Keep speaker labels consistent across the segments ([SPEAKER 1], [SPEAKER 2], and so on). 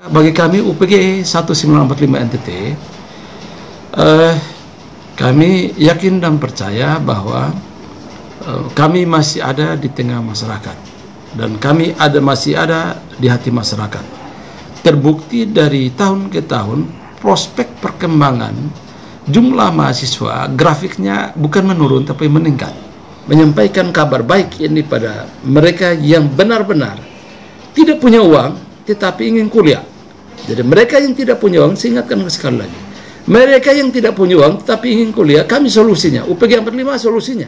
[SPEAKER 1] Bagi kami UPG 1945 NTT, kami yakin dan percaya bahwa kami masih ada di tengah masyarakat dan kami masih ada di hati masyarakat. Terbukti dari tahun ke tahun prospek perkembangan jumlah mahasiswa grafiknya bukan menurun tapi meningkat. Menyampaikan kabar baik ini pada mereka yang benar-benar tidak punya uang tetapi ingin kuliah. Jadi mereka yang tidak punya uang, saya ingatkan sekali lagi, mereka yang tidak punya uang tetapi ingin kuliah, kami solusinya, UPG 45 solusinya.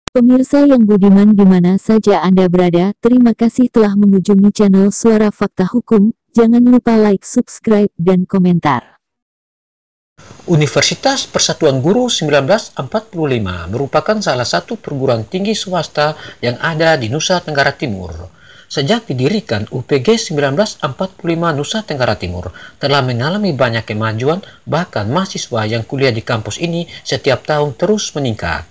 [SPEAKER 2] Pemirsa yang budiman di mana saja Anda berada, terima kasih telah mengunjungi channel Suara Fakta Hukum. Jangan lupa like, subscribe, dan komentar.
[SPEAKER 3] Universitas Persatuan Guru 1945 merupakan salah satu perguruan tinggi swasta yang ada di Nusa Tenggara Timur. Sejak didirikan, UPG 1945 Nusa Tenggara Timur telah mengalami banyak kemajuan, bahkan mahasiswa yang kuliah di kampus ini setiap tahun terus meningkat.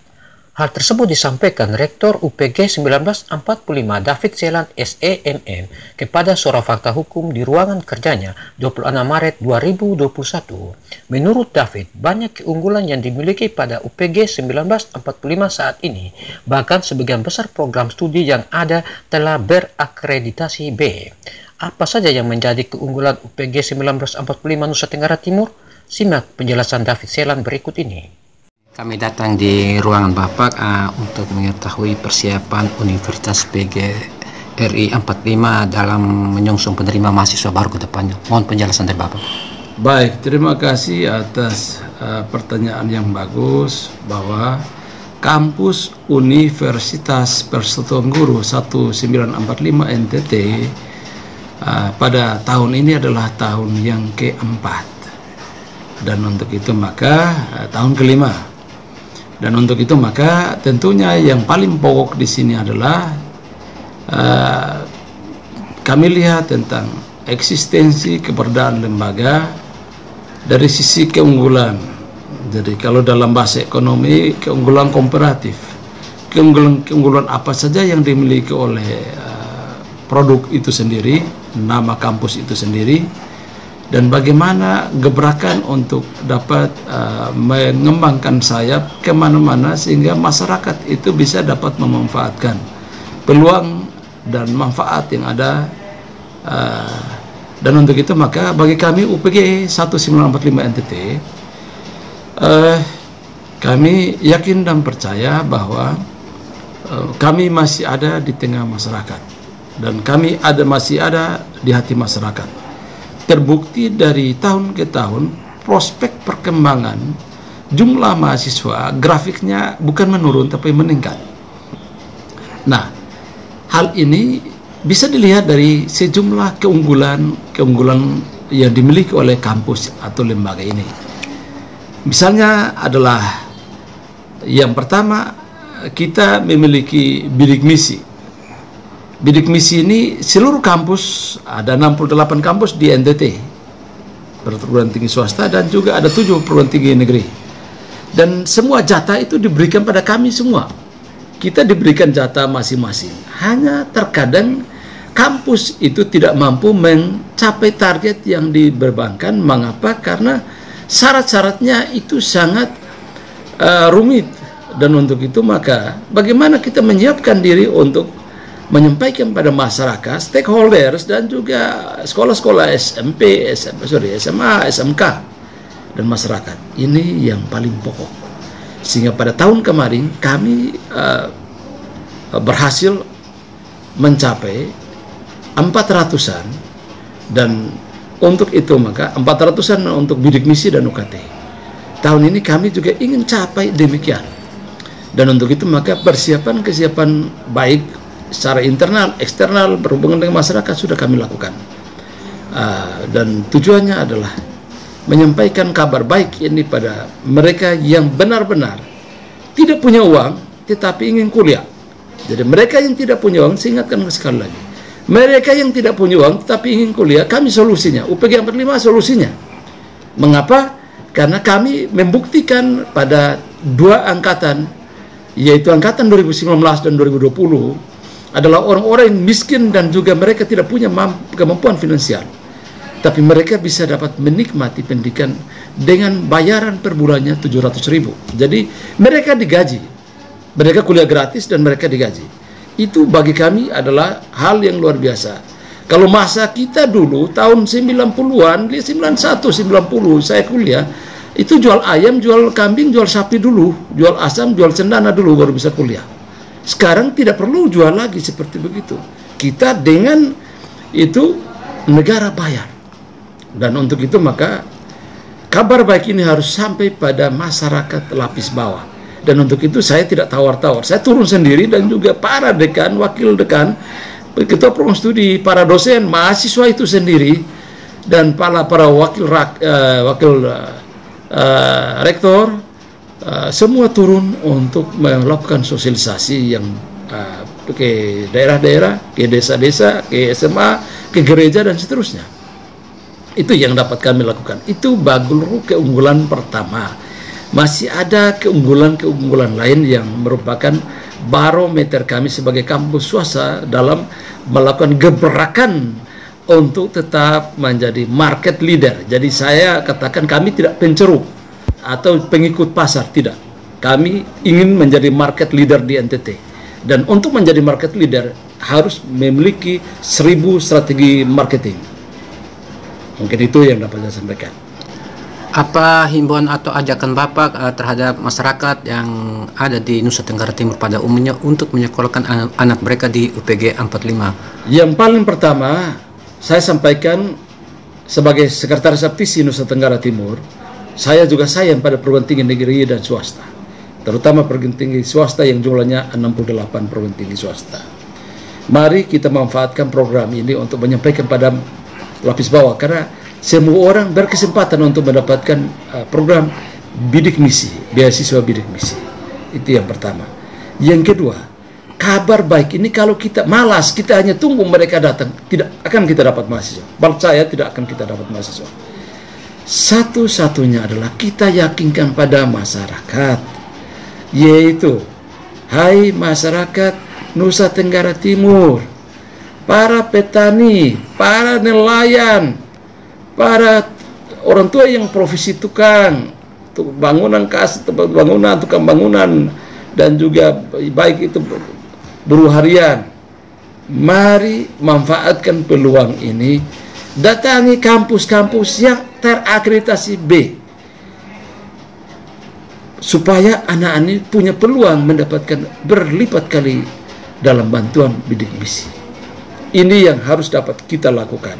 [SPEAKER 3] Hal tersebut disampaikan Rektor UPG 1945 David Selan SEMM kepada Suara Fakta Hukum di ruangan kerjanya 26 Maret 2021. Menurut David, banyak keunggulan yang dimiliki pada UPG 1945 saat ini, bahkan sebagian besar program studi yang ada telah berakreditasi B. Apa saja yang menjadi keunggulan UPG 1945 Nusa Tenggara Timur? Simak penjelasan David Selan berikut ini.
[SPEAKER 4] Kami datang di ruangan Bapak untuk mengetahui persiapan Universitas PGRI 45 dalam menyongsong penerima mahasiswa baru ke depannya. Mohon penjelasan dari Bapak.
[SPEAKER 1] Baik, terima kasih atas pertanyaan yang bagus bahwa kampus Universitas Persatuan Guru 1945 NTT pada tahun ini adalah tahun yang keempat, dan untuk itu maka tahun kelima. Dan untuk itu maka tentunya yang paling pokok di sini adalah kami lihat tentang eksistensi keberadaan lembaga dari sisi keunggulan. Jadi kalau dalam bahasa ekonomi, keunggulan komparatif, keunggulan apa saja yang dimiliki oleh produk itu sendiri, nama kampus itu sendiri, dan bagaimana gebrakan untuk dapat mengembangkan sayap kemana-mana sehingga masyarakat itu bisa dapat memanfaatkan peluang dan manfaat yang ada. Dan untuk itu maka bagi kami UPG 1945 NTT, kami yakin dan percaya bahwa kami masih ada di tengah masyarakat dan kami masih ada di hati masyarakat. Terbukti dari tahun ke tahun prospek perkembangan jumlah mahasiswa grafiknya bukan menurun tapi meningkat. Nah, hal ini bisa dilihat dari sejumlah keunggulan yang dimiliki oleh kampus atau lembaga ini. Misalnya adalah yang pertama, kita memiliki bidik misi. Bidik misi ini seluruh kampus, ada 68 kampus di NTT, perguruan tinggi swasta, dan juga ada 7 perguruan tinggi negeri. Dan semua jatah itu diberikan pada kami semua. Kita diberikan jatah masing-masing. Hanya terkadang kampus itu tidak mampu mencapai target yang dibebankan. Mengapa? Karena syarat-syaratnya itu sangat rumit. Dan untuk itu maka bagaimana kita menyiapkan diri untuk menyampaikan pada masyarakat, stakeholders, dan juga sekolah-sekolah SMP, SMA, SMK, dan masyarakat. Ini yang paling pokok. Sehingga pada tahun kemarin kami berhasil mencapai 400-an, dan untuk itu maka 400-an untuk bidik misi dan UKT. Tahun ini kami juga ingin capai demikian. Dan untuk itu maka kesiapan baik secara internal, eksternal, berhubungan dengan masyarakat sudah kami lakukan. Dan tujuannya adalah menyampaikan kabar baik ini pada mereka yang benar-benar tidak punya uang tetapi ingin kuliah. Jadi mereka yang tidak punya uang, saya ingatkan sekali lagi, mereka yang tidak punya uang tetapi ingin kuliah, kami solusinya, UPG 45 solusinya. Mengapa? Karena kami membuktikan pada 2 angkatan, yaitu angkatan 2019 dan 2020, adalah orang-orang yang miskin dan juga mereka tidak punya kemampuan finansial. tapi mereka bisa dapat menikmati pendidikan dengan bayaran per bulannya 700.000. Jadi mereka digaji, mereka kuliah gratis dan mereka digaji. Itu bagi kami adalah hal yang luar biasa. Kalau masa kita dulu tahun 90-an, 91, 90 saya kuliah, itu jual ayam, jual kambing, jual sapi dulu, jual asam, jual cendana dulu baru bisa kuliah. Sekarang tidak perlu jual lagi seperti begitu. Kita dengan itu negara bayar. Dan untuk itu maka kabar baik ini harus sampai pada masyarakat lapis bawah. Dan untuk itu saya tidak tawar-tawar. Saya turun sendiri dan juga para dekan, wakil dekan, ketua program studi, para dosen, mahasiswa itu sendiri, dan para wakil rektor, semua turun untuk melakukan sosialisasi yang ke daerah-daerah, ke desa-desa, ke SMA, ke gereja dan seterusnya. Itu yang dapat kami lakukan. Itu baru keunggulan pertama. Masih ada keunggulan-keunggulan lain yang merupakan barometer kami sebagai kampus swasta dalam melakukan gebrakan untuk tetap menjadi market leader. Jadi saya katakan kami tidak penceruk atau pengikut pasar, tidak. Kami ingin menjadi market leader di NTT. Dan untuk menjadi market leader harus memiliki 1000 strategi marketing. Mungkin itu yang dapat saya sampaikan.
[SPEAKER 4] Apa himbauan atau ajakan Bapak terhadap masyarakat yang ada di Nusa Tenggara Timur pada umumnya untuk menyekolahkan anak mereka di UPG 45?
[SPEAKER 1] Yang paling pertama, saya sampaikan sebagai Sekretaris Aptisi Nusa Tenggara Timur, saya juga sayang pada perguruan tinggi negeri dan swasta, terutama perguruan tinggi swasta yang jumlahnya 68 perguruan tinggi swasta. Mari kita manfaatkan program ini untuk menyampaikan pada lapis bawah, karena semua orang berkesempatan untuk mendapatkan program bidik misi, beasiswa bidik misi. Itu yang pertama. Yang kedua, kabar baik ini kalau kita malas, kita hanya tunggu mereka datang, tidak akan kita dapat mahasiswa. Percaya tidak akan kita dapat mahasiswa. Satu-satunya adalah kita yakinkan pada masyarakat, yaitu, hai masyarakat Nusa Tenggara Timur, para petani, para nelayan, para orang tua yang profesi tukang bangunan, tukang bangunan, dan juga baik itu buruh harian, mari manfaatkan peluang ini, datangi kampus-kampus yang terakreditasi B, supaya anak ini punya peluang mendapatkan berlipat kali dalam bantuan bidik misi. Ini yang harus dapat kita lakukan.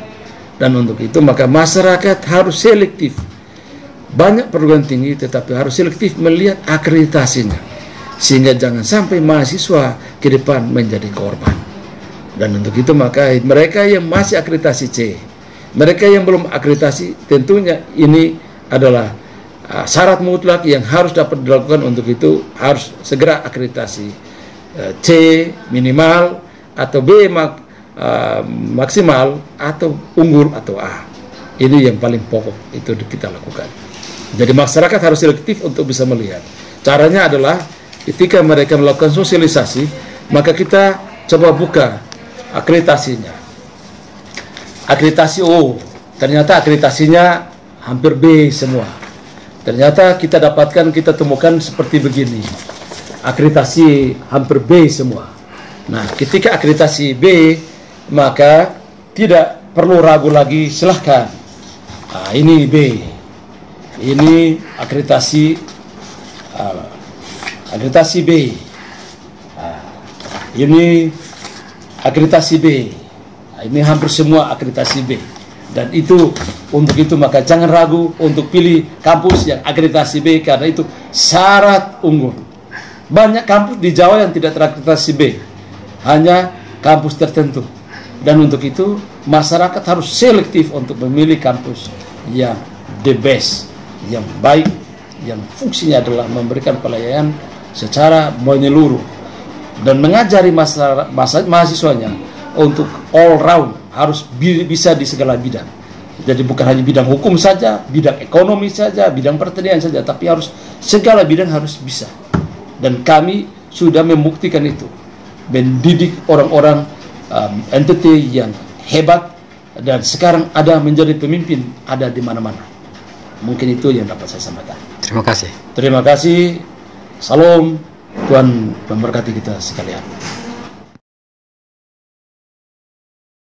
[SPEAKER 1] Dan untuk itu maka masyarakat harus selektif. Banyak perguruan tinggi tetapi harus selektif melihat akreditasinya, sehingga jangan sampai mahasiswa ke depan menjadi korban. Dan untuk itu maka mereka yang masih akreditasi C, mereka yang belum akreditasi, tentunya ini adalah syarat mutlak yang harus dapat dilakukan. Untuk itu harus segera akreditasi C minimal atau B maksimal atau unggul atau A. Ini yang paling pokok itu kita lakukan. Jadi masyarakat harus selektif untuk bisa melihat. Caranya adalah ketika mereka melakukan sosialisasi, maka kita coba buka akreditasinya. Akreditasi O, ternyata akreditasinya hampir B semua. Ternyata kita dapatkan, kita temukan seperti begini. Akreditasi hampir B semua. Nah, ketika akreditasi B, maka tidak perlu ragu lagi, silahkan. Nah, ini B, ini akreditasi B. Nah, ini akreditasi B. Nah, ini hampir semua akreditasi B. Dan itu untuk itu maka jangan ragu untuk pilih kampus yang akreditasi B, karena itu syarat unggul. Banyak kampus di Jawa yang tidak terakreditasi B, hanya kampus tertentu. Dan untuk itu masyarakat harus selektif untuk memilih kampus yang the best, yang baik, yang fungsinya adalah memberikan pelayanan secara menyeluruh dan mengajari mahasiswanya untuk all round, harus bisa di segala bidang. Jadi bukan hanya bidang hukum saja, bidang ekonomi saja, bidang pertanian saja, tapi harus segala bidang harus bisa. Dan kami sudah membuktikan itu, mendidik orang-orang NTT yang hebat, dan sekarang ada menjadi pemimpin, ada di mana-mana. Mungkin itu yang dapat saya sampaikan.
[SPEAKER 4] Terima kasih.
[SPEAKER 1] Terima kasih. Salam. Tuhan memberkati kita sekalian.